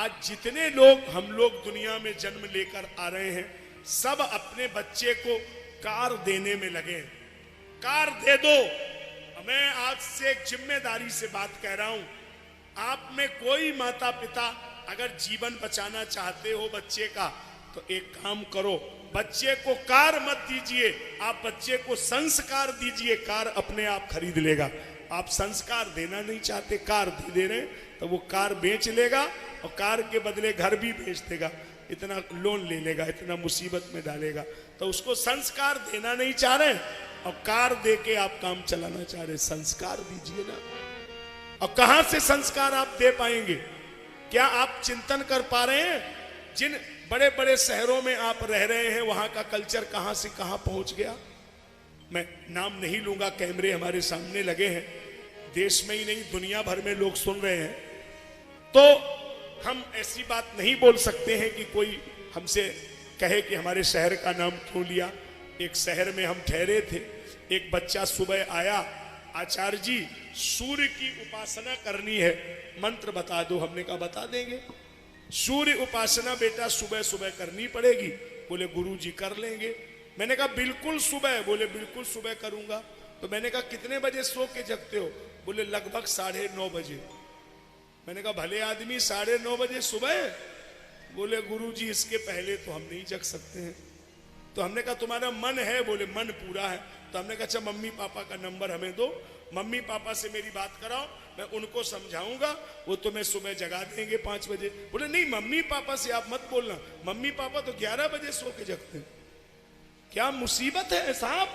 आज जितने लोग हम लोग दुनिया में जन्म लेकर आ रहे हैं, सब अपने बच्चे को कार देने में लगे हैं। कार दे दो। मैं आज से एक जिम्मेदारी से बात कह रहा हूं, आप में कोई माता पिता अगर जीवन बचाना चाहते हो बच्चे का, तो एक काम करो, बच्चे को कार मत दीजिए, आप बच्चे को संस्कार दीजिए। कार अपने आप खरीद लेगा। आप संस्कार देना नहीं चाहते, कार दे रहे हैं, तो वो कार बेच लेगा और कार के बदले घर भी बेच देगा, इतना लोन ले लेगा, इतना मुसीबत में डालेगा। तो उसको संस्कार देना नहीं चाह रहे और कार दे के आप काम चलाना चाह रहे। संस्कार दीजिए ना। और कहां से संस्कार आप दे पाएंगे? क्या आप चिंतन कर पा रहे हैं? जिन बड़े बड़े शहरों में आप रह रहे हैं, वहां का कल्चर कहां से कहां पहुंच गया। मैं नाम नहीं लूंगा, कैमरे हमारे सामने लगे हैं, देश में ही नहीं दुनिया भर में लोग सुन रहे हैं। तो हम ऐसी बात नहीं बोल सकते हैं कि कोई हमसे कहे कि हमारे शहर का नाम क्यों लिया। एक शहर में हम ठहरे थे, एक बच्चा सुबह आया, आचार्य जी सूर्य की उपासना करनी है, मंत्र बता दो। हमने कहा बता देंगे। सूर्य उपासना बेटा सुबह सुबह करनी पड़ेगी। बोले गुरुजी कर लेंगे। मैंने कहा बिल्कुल सुबह। बोले बिल्कुल सुबह करूंगा। तो मैंने कहा कितने बजे सो के जगते हो? बोले लगभग 9:30 बजे। मैंने कहा भले आदमी 9:30 बजे सुबह। बोले गुरुजी इसके पहले तो हम नहीं जग सकते हैं। तो हमने कहा तुम्हारा मन है? बोले मन पूरा है। तो हमने कहा अच्छा मम्मी पापा का नंबर हमें दो, मम्मी पापा से मेरी बात कराओ, मैं उनको समझाऊंगा, वो तुम्हें सुबह जगा देंगे 5 बजे। बोले नहीं मम्मी पापा से आप मत बोलना, मम्मी पापा तो 11 बजे सो के जगते हैं। क्या मुसीबत है साहब।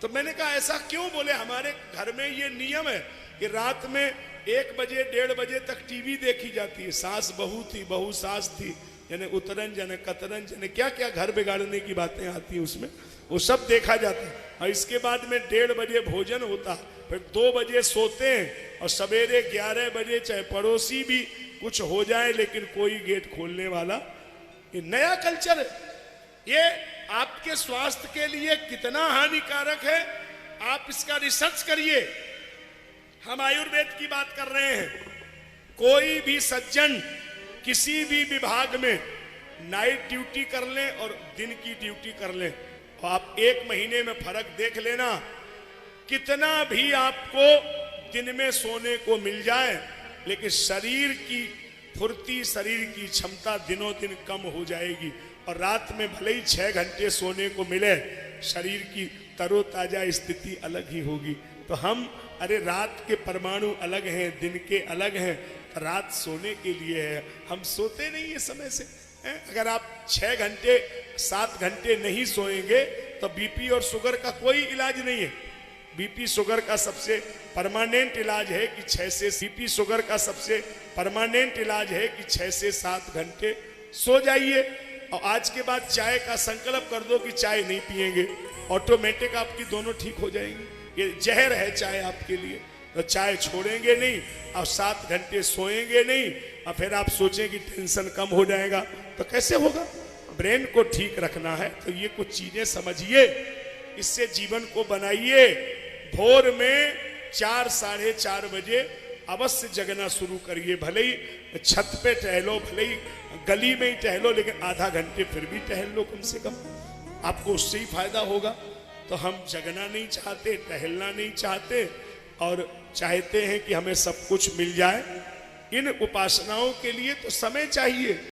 तो मैंने कहा ऐसा क्यों? बोले हमारे घर में ये नियम है कि रात में 1 बजे 1:30 बजे तक टीवी देखी जाती है। सास बहू थी, बहू सास थी, यानी उतरन जन कतरन जन क्या क्या घर बिगाड़ने की बातें आती हैं उसमें, वो सब देखा जाता है। और इसके बाद में 1:30 बजे भोजन होता, फिर 2 बजे सोते हैं और सवेरे 11 बजे चाहे पड़ोसी भी कुछ हो जाए लेकिन कोई गेट खोलने वाला। ये नया कल्चर है। ये आपके स्वास्थ्य के लिए कितना हानिकारक है, आप इसका रिसर्च करिए। हम आयुर्वेद की बात कर रहे हैं। कोई भी सज्जन किसी भी विभाग में नाइट ड्यूटी कर लें और दिन की ड्यूटी कर लें, तो आप 1 महीने में फर्क देख लेना। कितना भी आपको दिन में सोने को मिल जाए, लेकिन शरीर की फुर्ती, शरीर की क्षमता दिनों दिन कम हो जाएगी। और रात में भले ही 6 घंटे सोने को मिले, शरीर की तरोताजा स्थिति अलग ही होगी। तो हम अरे रात के परमाणु अलग हैं, दिन के अलग हैं, तो रात सोने के लिए है। हम सोते नहीं है समय से। अगर आप 6 घंटे 7 घंटे नहीं सोएंगे तो बीपी और शुगर का कोई इलाज नहीं है। बीपी शुगर का सबसे परमानेंट इलाज है कि 6 से 7 घंटे सो जाइए। और आज के बाद चाय का संकल्प कर दो कि चाय नहीं पिएंगे, ऑटोमेटिक आपकी दोनों ठीक हो जाएंगी। ये जहर है चाय आपके लिए। तो चाय छोड़ेंगे नहीं और 7 घंटे सोएंगे नहीं, और फिर आप सोचें कि टेंशन कम हो जाएगा, तो कैसे होगा? ब्रेन को ठीक रखना है तो ये कुछ चीजें समझिए, इससे जीवन को बनाइए। भोर में 4 साढ़े 4 बजे अवश्य जगना शुरू करिए। भले ही छत पे टहलो, भले ही गली में ही टहलो, लेकिन आधा घंटे फिर भी टहल लो कम से कम, आपको उससे ही फायदा होगा। तो हम जगना नहीं चाहते, टहलना नहीं चाहते, और चाहते हैं कि हमें सब कुछ मिल जाए। इन उपासनाओं के लिए तो समय चाहिए।